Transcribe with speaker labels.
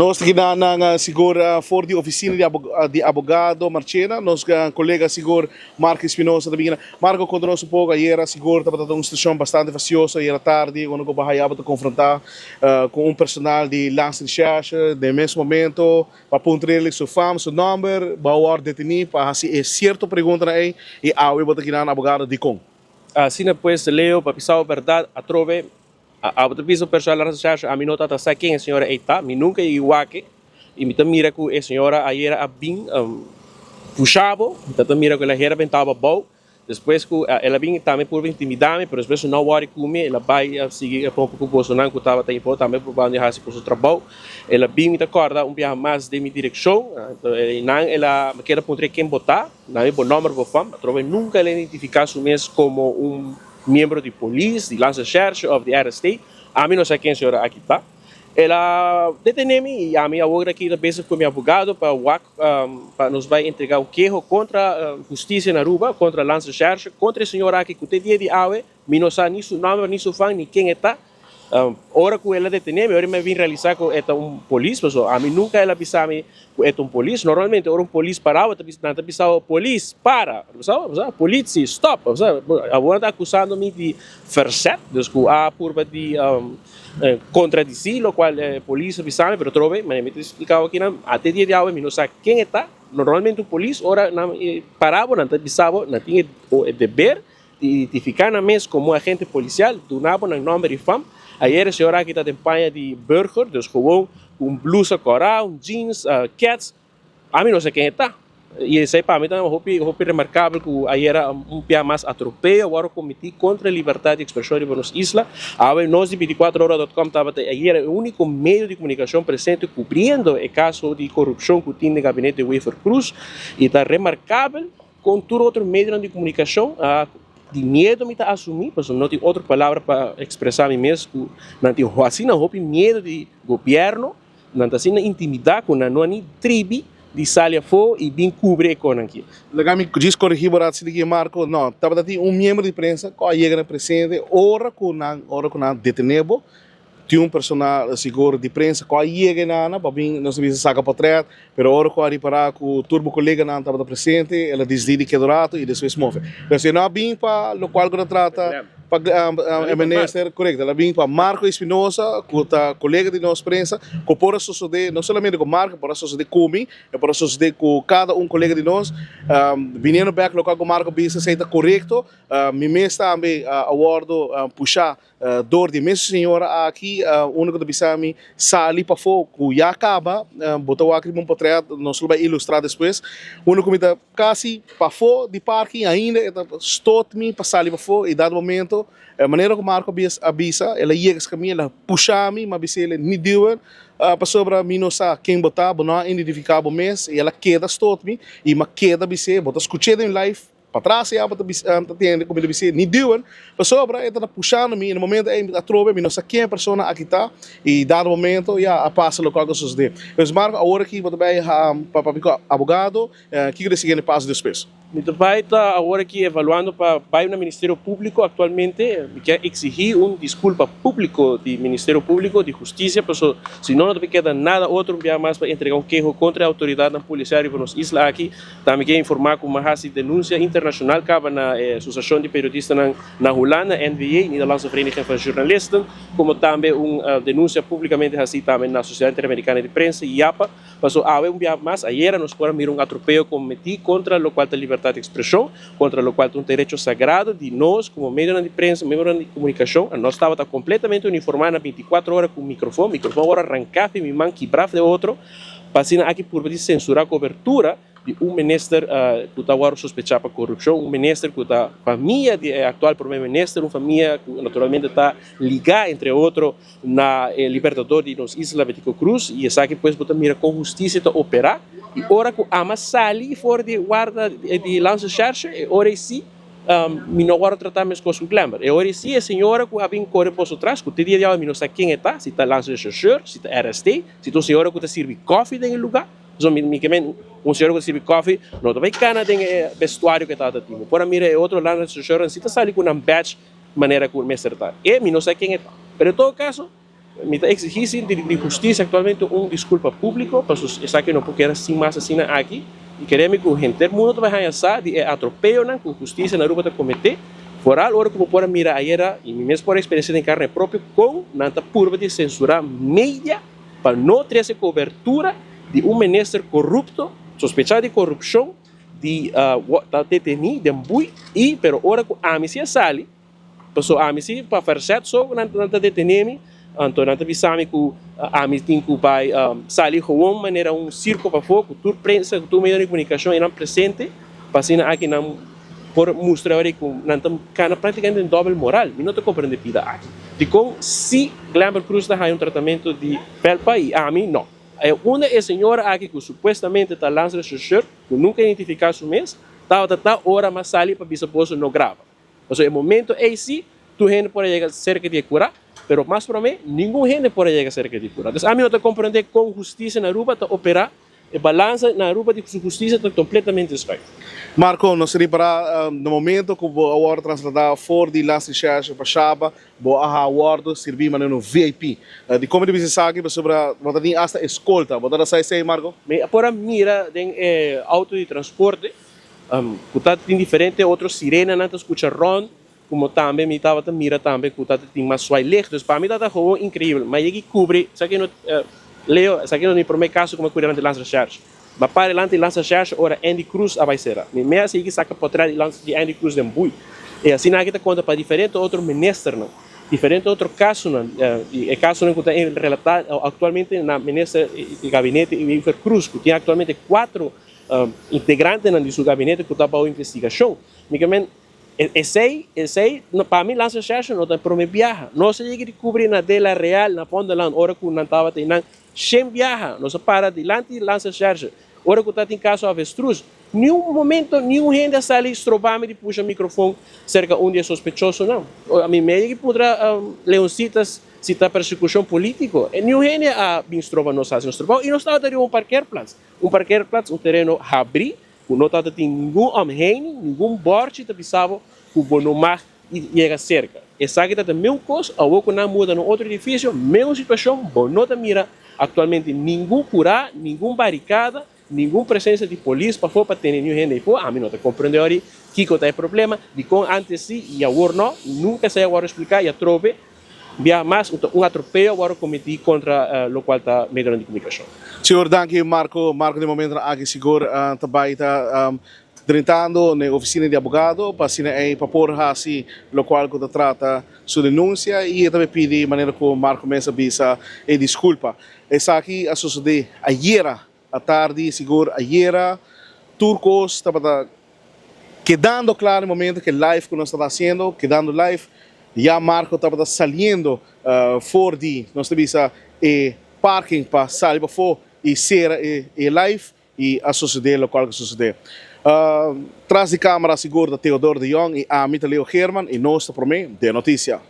Speaker 1: Nós aqui na segura for de oficina de abogado Marchena, nosso colega seguro Marco Espinosa também. Marco quando nós um pouco aí era seguro, estava uma situação bastante faciosa, era tarde, quando eu bahia para confrontar com um personal de lance de recherche, de mesmo momento, para apontar ele sua fama, seu número, para o ordem detenido, para se é certo pergunta aí e eu vou aqui na abogado de com.
Speaker 2: Assim depois leo para pisar a verdade, a trove a outra vez o pessoal lá a mim não está sabe quem a senhora está, me nunca igual que e me mira que a senhora aí era bem puxado, então mira que ela era bem tava bom, depois que ela bem também por intimidar-me, mas depois não worry comigo, ela vai seguir com o Bolsonaro que estava também por onde raça por seu trabalho, ela bem me acorda dia mais de minha direção, então ela me quer apontar quem botar, não é por número por fama, trove nunca ela identificar o mesmo como membro de polícia, de lança search of the RST, a mim não sei quem a senhora aqui está. Ela detém-me e a minha outra aqui também com meu advogado para nos vai entregar um queijo contra a justiça na Aruba, contra a lança search, contra a senhora aqui que tem dia de ave, me não sabe nem seu nome, nem seu fã, nem quem está. Ora que ela detém-me, ora me vim realizar que é polícia, a mim nunca ela pisava que é polícia, normalmente ora polícia parava, não pisava polícia, para, polícia, stop, agora está acusando-me de verset, a curva de contradizer, o qual a polícia pisava, mas trove, mas me explicava aqui, até dia de hoje, me não sabe quem está, normalmente o polícia ora parava, não pisava, não tinha o dever de identificar na mesa como agente policial, donava no nome de fama. Ayer a senhora aqui está em panha de burger, dus gewoon blusa coral, jeans, cats. A mim não sei quem está. E isso aí para mim também é remarcável que ayer era dia mais atropelo, agora o Comitê contra a Liberdade de Expressão de Buenos Islas. Agora nós de 24horas.com estava ayer era o único meio de comunicação presente cobrindo o caso de corrupção que tinha no gabinete de Wefer Cruz. E está remarcável com todo outro meio de comunicação. De medo me está assumir, porque não tenho outra palavra para expressar a mim mesmo, não tenho assim, não tenho medo de governo, não tenho assim intimidar com não nem tribo de salia fo e bem cobrir com aqui.
Speaker 1: Legal, me diz corrigir para se dizer Marco, não, estava dando membro de prensa que chega presente, ora com na detenido, tinha personal seguro de prensa que chega na, para vir não se saca portrait, pero ora com a reparar que o turbo colega não estava presente, ela decide que é dourado e depois move. Mas se não bem para o qual que trata para minister correto, ela vem para Marco Espinosa, que é colega de nossa prensa, que pode suceder não somente com Marco, pode suceder comigo, pode suceder com cada colega de nós, vindo back local com Marco bisa seita correto, me mesmo também awardo puxar dor de mesmo senhora aqui, único da bisa me sali para fora, que já acaba, botou aqui um portrait, nós vai ilustrar depois, único me dá quase para fora de parking ainda, estou me para salir para fora e dado momento a maneira que o Marco avisa, ela chega a caminho, ela puxa-me, mas ele não deu, para sobre mim não sabe quem botar, não identificar o mês, e ela queda estou-me, e uma queda, bota escutando em live, para trás, e ela tem como ele disse, não deu, para sobre, ela está puxando-me, no momento, ela trova, não sabe quem é a pessoa aqui está, e dado momento, já passa local que sucede. Mas Marco, agora aqui, vou também para o advogado, que ele seguinte passo depois.
Speaker 2: Muito bem, está agora aqui avaliando para o Ministério Público atualmente, quer exigir desculpa público do Ministério Público de Justiça, porque se não queda nada outro mais para entregar queijo contra a autoridade policial de Buenos Islas aqui, também quer informar que uma denúncia internacional cabe na Associação de Periodistas na Holanda, NVA, Nederlandse Vereniging van Journalisten, como também uma denúncia publicamente assim também na Sociedade Interamericana de Prensa, IAPA, passou a mais, ayer nós podemos ver atropelo cometido contra o qual a liberdade de expressão, contra o qual é um direito sagrado de nós, como meio de prensa, meio de comunicação, nós estávamos completamente uniformados 24 horas com o microfone agora arrancava e me mão quebrava de outro, passando aqui por censurar a cobertura de ministro que está agora sospechado por corrupção, ministro que está família do atual primeiro-ministro, uma família que naturalmente está ligada, entre outros, na libertador de nos Isla Betico Cruz, e essa aqui depois bota mira com justiça para operar, e ora que ama sali fora de guarda de lança charge, e ora sim, me não agora tratamos com o glamour, e ora sim a senhora que havia corre por trás, que o dia de hoje não sabe quem está, se está lança charge, se está RST, se a senhora que está servindo coffee em lugar, um senhor que serve coffee, não vai cana tem vestuário que está ativo. Por mim é outro lá na senhora, se está ali com um badge, maneira que o mestre está. E não sei quem é. Mas em todo caso, me está exigindo de justiça atualmente desculpa público, para essa que não porque assim mais assim aqui, e queremos que o gente mundo vai pensar de atropelo não com justiça na rua de cometer, foral hora como por mirar aí era e mesmo por experiência em carne própria com nanta curva de censurar mídia para não ter essa cobertura de ministro corrupto, sospechado de corrupção, de detenido, de bui, e pero hora que a mim se sale, pessoa a mim se para fazer só nanta detenido. Então, nós avisamos que a mim tem que vai sair de uma maneira circo para fogo, toda prensa, todo meio de comunicação irão presente, para assim aqui não por mostrar que nós estamos praticamente em doble moral, e não te compreende pida aqui. De como se Glamour Cruz está em tratamento de pelpa e a mim não. É uma senhora aqui que supostamente está lançando social, que nunca identificou o mês, está hora mais sair para bisposo não grava. Ou seja, o momento é esse, tu gente pode chegar cerca de curar, pero mais para mim, nenhum gente pode chegar cerca de curar. Então, a mim não te compreender com justiça na rua, está operar, e balança na rua de justiça está completamente desfeita.
Speaker 1: Marco, nós seria para no momento que o award transladar fora de lança de para Chaba, o award servir maneira no VIP. De como de você sabe sobre você tem hasta escolta, você sai sei Marco?
Speaker 2: Me agora mira tem auto de transporte, que tem diferente outros sirena não escuta ron, como também me estava mira também que tem mais suave lejos, para mim está algo incrível, mas ele cobre, sabe que não Leo, sabe que não me promete caso como cuidar de lança charge. Mas para lança lança charge ora Andy Cruz a vai ser. Me meia se que saca por trás de lança de Andy Cruz de Mbui. E assim na que conta para diferente outro ministro não. Diferente outro caso não. E caso não que está relatado atualmente na ministra de gabinete e Cruz, que tem atualmente 4 integrantes de seu gabinete que está para a investigação. Esse para mim lança charge não tem promete viaja. Não se llega de cobrir na dela real na ponta lá hora que não estava tendo sem viaja, não se para delante e lança charge. Ora que está em caso avestruz, nenhum momento, nenhum gente sai ali estrobame de puxa o microfone cerca de dia sospechoso, não. A mim meio que poderá leoncitas se está persecução política, nenhum gente a bem estroba não sabe estrobar e não está de parquear plats, terreno abri, que não está de nenhum omheen, nenhum borte de bisavo, que o bonomar chega cerca. Essa aqui está mesmo coisa, a outra não muda no outro edifício, mesma situação, bonota mira atualmente nenhum curar, nenhum barricada, nenhuma presença de polícia para ter nenhum gente aí. A mim não te compreendeu aí que tem problema, de com antes sim e agora não, nunca se agora explicar e a trove, via mais atropelo agora cometido contra o qual está meio de comunicação.
Speaker 1: Senhor, danke Marco, de momento aqui seguro também está tentando na oficina de advogado para pôr assim o qual que trata sua denúncia e também pedir maneira que o Marco Mesa bisa e desculpa. Essa aqui a suceder ayer à tarde, seguro ayer, turcos estava quedando claro no momento que live que nós estamos fazendo, quedando live, já Marco estava saindo fora de nós bisa e parking para sair para fora e ser e live e a suceder o qual que suceder. Tras de câmera seguro da Teodoro de Jong e a Leo Herman e nós para mim de notícia.